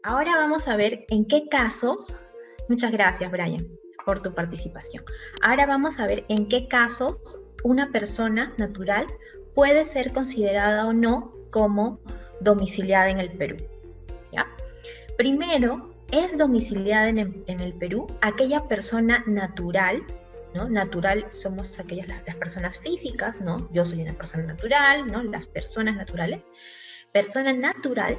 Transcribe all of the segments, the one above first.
Ahora vamos a ver en qué casos, muchas gracias Brian por tu participación. Ahora vamos a ver en qué casos una persona natural puede ser considerada o no como domiciliada en el Perú. ¿Ya? Primero, es domiciliada en el Perú aquella persona natural, ¿no? Natural somos aquellas las personas físicas, ¿no? Yo soy una persona natural, ¿no? Las personas naturales. Persona natural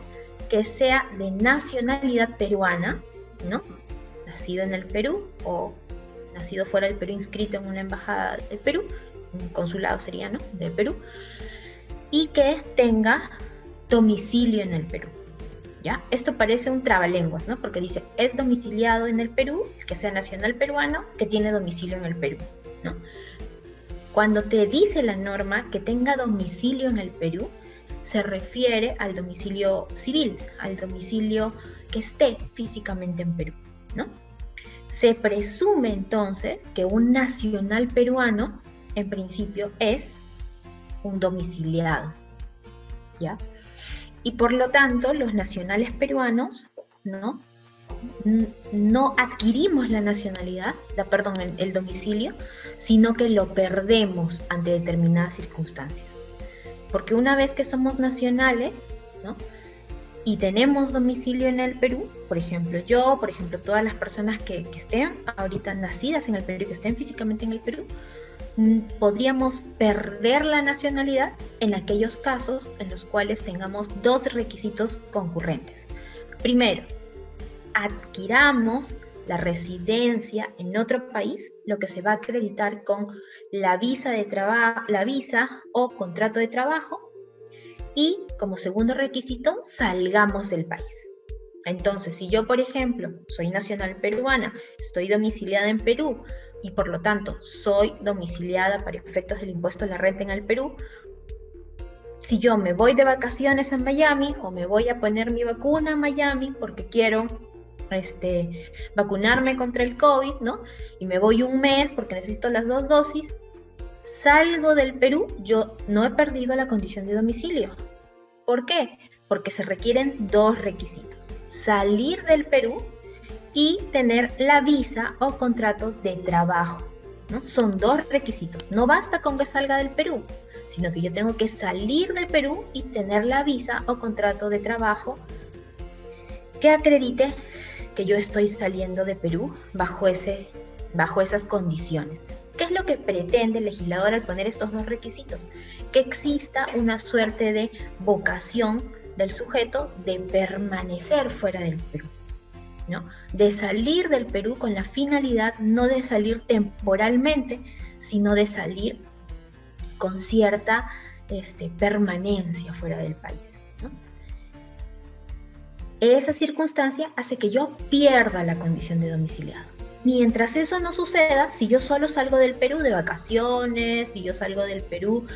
que sea de nacionalidad peruana, ¿no? Nacido en el Perú o nacido fuera del Perú, inscrito en una embajada del Perú, un consulado sería, ¿no? Del Perú, y que tenga domicilio en el Perú. ¿Ya? Esto parece un trabalenguas, ¿no? Porque dice, es domiciliado en el Perú, que sea nacional peruano, que tiene domicilio en el Perú, ¿no? Cuando te dice la norma que tenga domicilio en el Perú, se refiere al domicilio civil, al domicilio que esté físicamente en Perú, ¿no? Se presume entonces que un nacional peruano, en principio, es un domiciliado, ¿ya? Y por lo tanto, los nacionales peruanos, ¿no? No adquirimos la nacionalidad, el domicilio, sino que lo perdemos ante determinadas circunstancias. Porque una vez que somos nacionales, ¿no? Y tenemos domicilio en el Perú, por ejemplo yo, por ejemplo todas las personas que estén ahorita nacidas en el Perú y que estén físicamente en el Perú, podríamos perder la nacionalidad en aquellos casos en los cuales tengamos dos requisitos concurrentes. Primero, adquiramos la residencia en otro país, lo que se va a acreditar con la visa de trabajo, la visa o contrato de trabajo, y como segundo requisito, salgamos del país. Entonces, si yo, por ejemplo, soy nacional peruana, estoy domiciliada en Perú, y por lo tanto soy domiciliada para efectos del impuesto a la renta en el Perú, si yo me voy de vacaciones a Miami o me voy a poner mi vacuna a Miami porque quiero vacunarme contra el COVID, ¿no? Y me voy un mes porque necesito las 2 dosis, salgo del Perú, yo no he perdido la condición de domicilio. ¿Por qué? Porque se requieren dos requisitos: salir del Perú y tener la visa o contrato de trabajo, ¿no? Son dos requisitos. No basta con que salga del Perú, sino que yo tengo que salir del Perú y tener la visa o contrato de trabajo que acredite que yo estoy saliendo de Perú bajo esas condiciones. ¿Qué es lo que pretende el legislador al poner estos dos requisitos? Que exista una suerte de vocación del sujeto de permanecer fuera del Perú, ¿no? De salir del Perú con la finalidad no de salir temporalmente, sino de salir con cierta permanencia fuera del país, ¿no? Esa circunstancia hace que yo pierda la condición de domiciliado. Mientras eso no suceda, si yo solo salgo del Perú de vacaciones, si yo salgo del Perú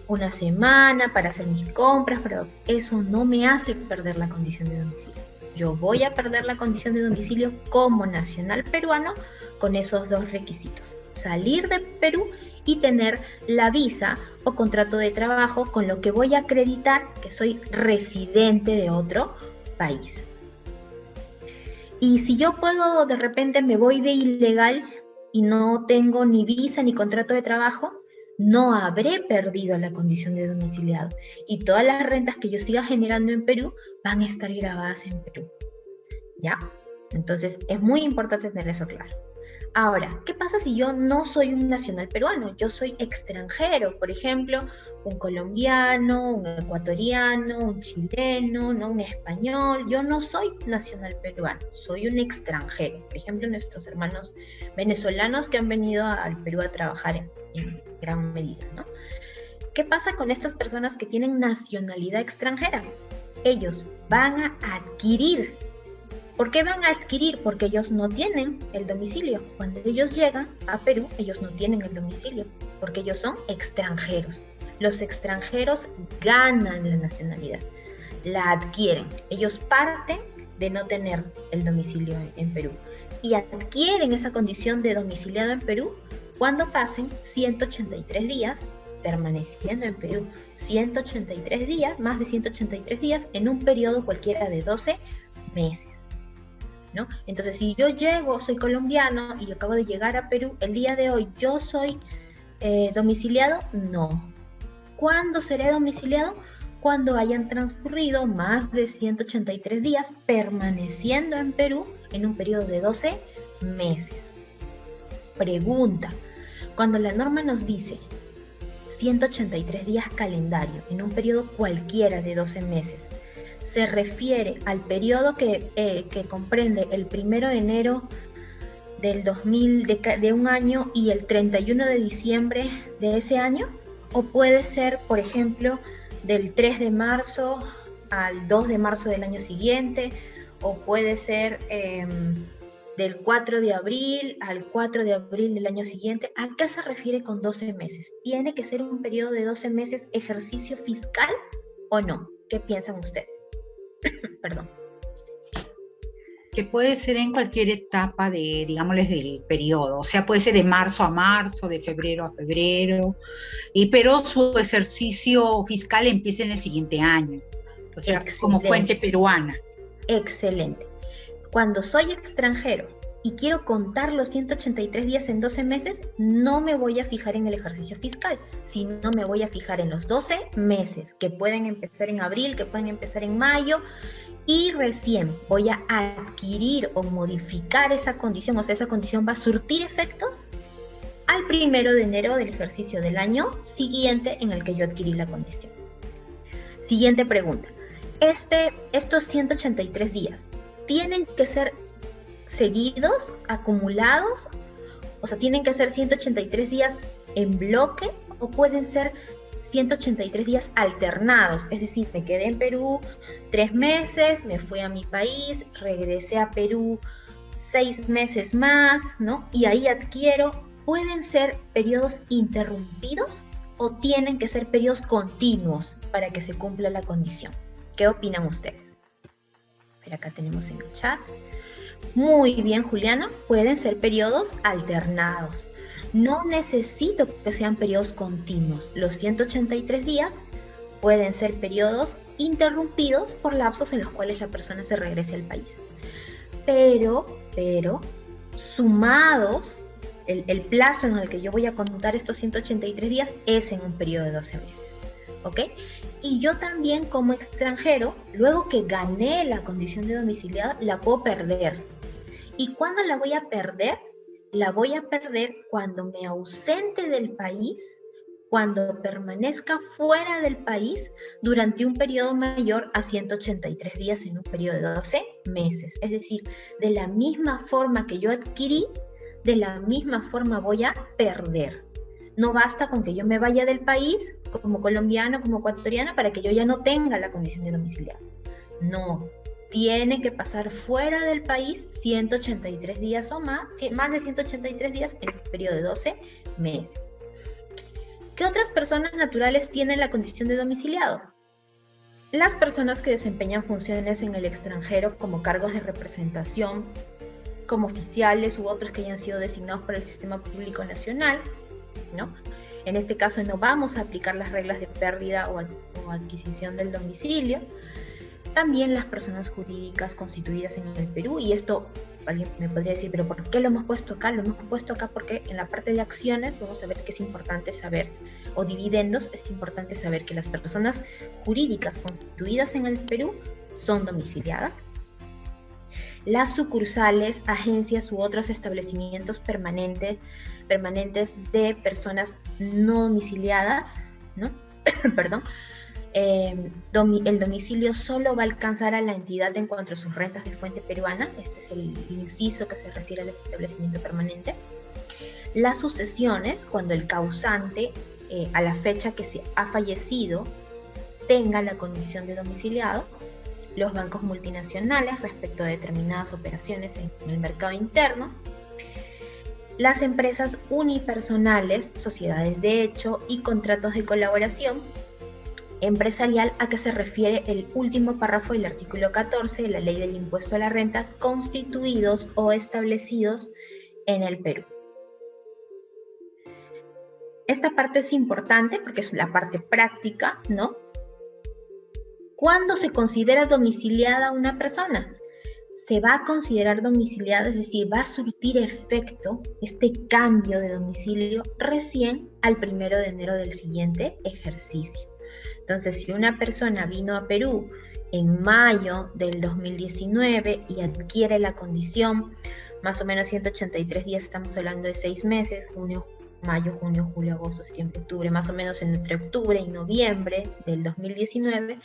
una semana para hacer mis compras, pero eso no me hace perder la condición de domicilio. Yo voy a perder la condición de domicilio como nacional peruano con esos dos requisitos: salir de Perú y tener la visa o contrato de trabajo con lo que voy a acreditar que soy residente de otro país. Y si yo puedo, de repente me voy de ilegal y no tengo ni visa ni contrato de trabajo, no habré perdido la condición de domiciliado. Y todas las rentas que yo siga generando en Perú van a estar grabadas en Perú. ¿Ya? Entonces, es muy importante tener eso claro. Ahora, ¿qué pasa si yo no soy un nacional peruano? Yo soy extranjero, por ejemplo, un colombiano, un ecuatoriano, un chileno, ¿no? Un español. Yo no soy nacional peruano, soy un extranjero. Por ejemplo, nuestros hermanos venezolanos que han venido al Perú a trabajar en gran medida, ¿no? ¿Qué pasa con estas personas que tienen nacionalidad extranjera? Ellos van a adquirir. ¿Por qué van a adquirir? Porque ellos no tienen el domicilio. Cuando ellos llegan a Perú, ellos no tienen el domicilio, porque ellos son extranjeros. Los extranjeros ganan la nacionalidad, la adquieren. Ellos parten de no tener el domicilio en Perú y adquieren esa condición de domiciliado en Perú cuando pasen 183 días permaneciendo en Perú 183 días, más de 183 días, en un periodo cualquiera de 12 meses, ¿no? Entonces, si yo llego, soy colombiano y acabo de llegar a Perú, el día de hoy yo soy domiciliado, no. ¿Cuándo seré domiciliado? Cuando hayan transcurrido más de 183 días permaneciendo en Perú en un periodo de 12 meses. Pregunta, cuando la norma nos dice 183 días calendario en un periodo cualquiera de 12 meses, ¿se refiere al periodo que comprende el 1 de enero del 2000 de un año y el 31 de diciembre de ese año? ¿O puede ser, por ejemplo, del 3 de marzo al 2 de marzo del año siguiente? ¿O puede ser del 4 de abril al 4 de abril del año siguiente? ¿A qué se refiere con 12 meses? ¿Tiene que ser un periodo de 12 meses ejercicio fiscal o no? ¿Qué piensan ustedes? Perdón. Que puede ser en cualquier etapa de, digámosles, del periodo. O sea, puede ser de marzo a marzo, de febrero a febrero, pero su ejercicio fiscal empieza en el siguiente año. O sea, excelente, como fuente peruana. Excelente. Cuando soy extranjero y quiero contar los 183 días en 12 meses, no me voy a fijar en el ejercicio fiscal, sino me voy a fijar en los 12 meses, que pueden empezar en abril, que pueden empezar en mayo, y recién voy a adquirir o modificar esa condición, o sea, esa condición va a surtir efectos al 1 de enero del ejercicio del año siguiente en el que yo adquirí la condición. Siguiente pregunta. Estos 183 días, ¿tienen que ser seguidos, acumulados? O sea, ¿tienen que ser 183 días en bloque o pueden ser 183 días alternados? Es decir, me quedé en Perú 3 meses, me fui a mi país, regresé a Perú 6 meses más, ¿no? Y ahí adquiero. ¿Pueden ser periodos interrumpidos o tienen que ser periodos continuos para que se cumpla la condición? ¿Qué opinan ustedes? Pero acá tenemos en el chat. Muy bien, Juliana, pueden ser periodos alternados. No necesito que sean periodos continuos. Los 183 días pueden ser periodos interrumpidos por lapsos en los cuales la persona se regrese al país. Pero, sumados, el plazo en el que yo voy a contar estos 183 días es en un periodo de 12 meses. ¿Ok? Y yo también como extranjero, luego que gané la condición de domiciliado, la puedo perder. ¿Y cuándo la voy a perder? La voy a perder cuando me ausente del país, cuando permanezca fuera del país durante un periodo mayor a 183 días en un periodo de 12 meses. Es decir, de la misma forma que yo adquirí, de la misma forma voy a perder. No basta con que yo me vaya del país como colombiano, como ecuatoriana, para que yo ya no tenga la condición de domiciliado. No. Tiene que pasar fuera del país 183 días o más de 183 días en el periodo de 12 meses. ¿Qué otras personas naturales tienen la condición de domiciliado? Las personas que desempeñan funciones en el extranjero como cargos de representación, como oficiales u otros que hayan sido designados por el Sistema Público Nacional, ¿no? En este caso no vamos a aplicar las reglas de pérdida o adquisición del domicilio. También las personas jurídicas constituidas en el Perú, y esto alguien me podría decir, pero ¿por qué lo hemos puesto acá? Lo hemos puesto acá porque en la parte de acciones vamos a ver que es importante saber, o dividendos, es importante saber que las personas jurídicas constituidas en el Perú son domiciliadas. Las sucursales, agencias u otros establecimientos permanentes de personas no domiciliadas, ¿no? Perdón. El domicilio solo va a alcanzar a la entidad en cuanto a sus rentas de fuente peruana. Este es el inciso que se refiere al establecimiento permanente. Las sucesiones, cuando el causante a la fecha que se ha fallecido tenga la condición de domiciliado. Los bancos multinacionales respecto a determinadas operaciones en el mercado interno. Las empresas unipersonales, sociedades de hecho y contratos de colaboración empresarial, a que se refiere el último párrafo del artículo 14 de la Ley del Impuesto a la Renta, constituidos o establecidos en el Perú. esta parte es importante porque es la parte práctica, ¿no? ¿Cuándo se considera domiciliada una persona? Se va a considerar domiciliada, es decir, va a surtir efecto este cambio de domicilio recién al 1 de enero del siguiente ejercicio. Entonces, si una persona vino a Perú en mayo del 2019 y adquiere la condición, más o menos 183 días, estamos hablando de 6 meses, mayo, junio, julio, agosto, septiembre, octubre, más o menos entre octubre y noviembre del 2019,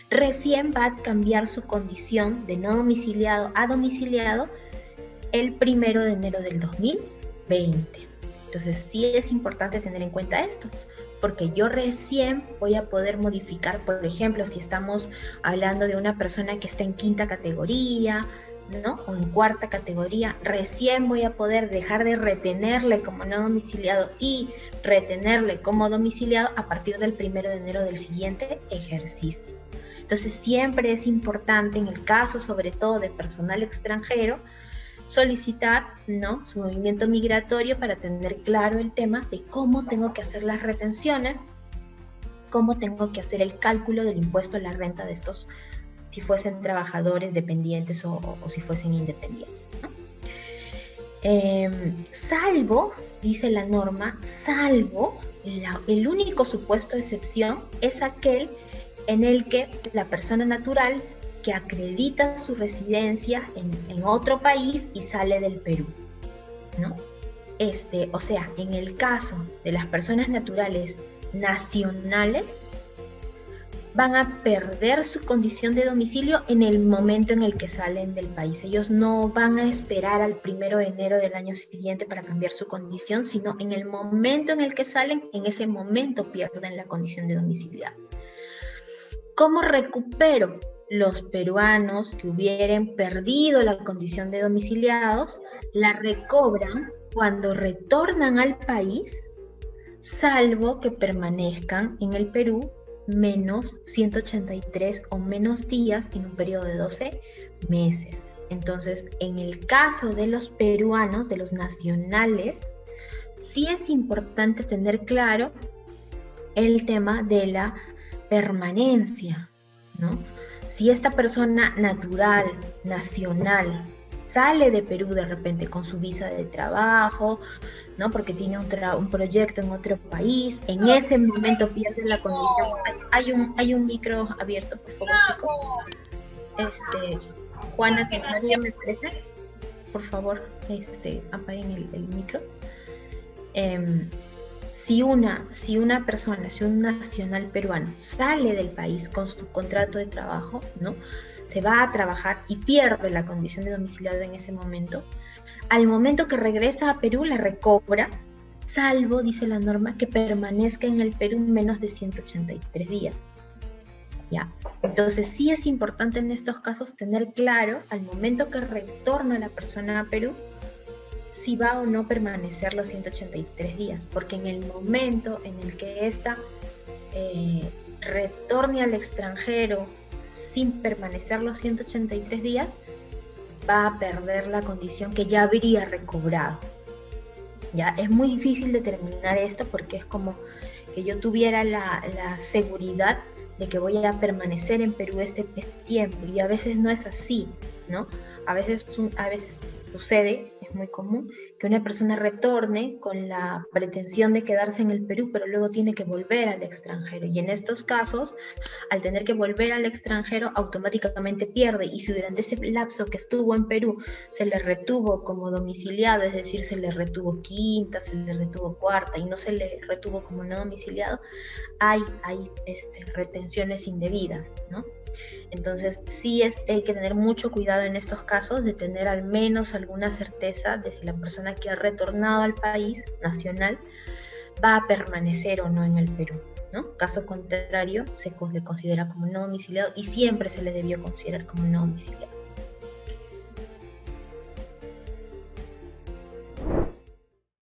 recién va a cambiar su condición de no domiciliado a domiciliado el 1 de enero del 2020. Entonces sí es importante tener en cuenta esto, porque yo recién voy a poder modificar, por ejemplo, si estamos hablando de una persona que está en 5ª categoría, ¿no? O en 4ª categoría, recién voy a poder dejar de retenerle como no domiciliado y retenerle como domiciliado a partir del 1 de enero del siguiente ejercicio. Entonces siempre es importante, en el caso sobre todo de personal extranjero, solicitar, ¿no?, su movimiento migratorio para tener claro el tema de cómo tengo que hacer las retenciones, cómo tengo que hacer el cálculo del impuesto a la renta de estos, si fuesen trabajadores dependientes o si fuesen independientes, ¿no? Salvo, dice la norma, salvo, el único supuesto de excepción es aquel en el que la persona natural que acredita su residencia en otro país y sale del Perú, ¿no? O sea, en el caso de las personas naturales nacionales, van a perder su condición de domicilio en el momento en el que salen del país. Ellos no van a esperar al 1 de enero del año siguiente para cambiar su condición, sino en el momento en el que salen, en ese momento pierden la condición de domiciliado. ¿Cómo recupero? Los peruanos que hubieran perdido la condición de domiciliados la recobran cuando retornan al país, salvo que permanezcan en el Perú menos 183 o menos días en un periodo de 12 meses. Entonces, en el caso de los peruanos, de los nacionales, sí es importante tener claro el tema de la permanencia, ¿no? Si esta persona natural, nacional, sale de Perú de repente con su visa de trabajo, ¿no?, porque tiene un proyecto en otro país, en ese momento pierde la condición. Hay un micro abierto, por favor, chicos. Juana, María, me parece. Por favor, apaguen el micro. Si una persona, si un nacional peruano sale del país con su contrato de trabajo, ¿no?, se va a trabajar y pierde la condición de domiciliado en ese momento, al momento que regresa a Perú la recobra, salvo, dice la norma, que permanezca en el Perú menos de 183 días. ¿Ya? Entonces sí es importante en estos casos tener claro, al momento que retorna la persona a Perú, si va o no permanecer los 183 días, porque en el momento en el que ésta retorne al extranjero sin permanecer los 183 días, va a perder la condición que ya habría recobrado. Ya es muy difícil determinar esto porque es como que yo tuviera la seguridad de que voy a permanecer en Perú este tiempo, y a veces no es así, ¿no? A veces sucede, es muy común, que una persona retorne con la pretensión de quedarse en el Perú, pero luego tiene que volver al extranjero. Y en estos casos, al tener que volver al extranjero, automáticamente pierde. Y si durante ese lapso que estuvo en Perú se le retuvo como domiciliado, es decir, se le retuvo quinta, se le retuvo cuarta y no se le retuvo como no domiciliado, hay retenciones indebidas, ¿no? Entonces sí hay que tener mucho cuidado en estos casos de tener al menos alguna certeza de si la persona que ha retornado al país nacional va a permanecer o no en el Perú, ¿no? Caso contrario, se le considera como no domiciliado y siempre se le debió considerar como no domiciliado.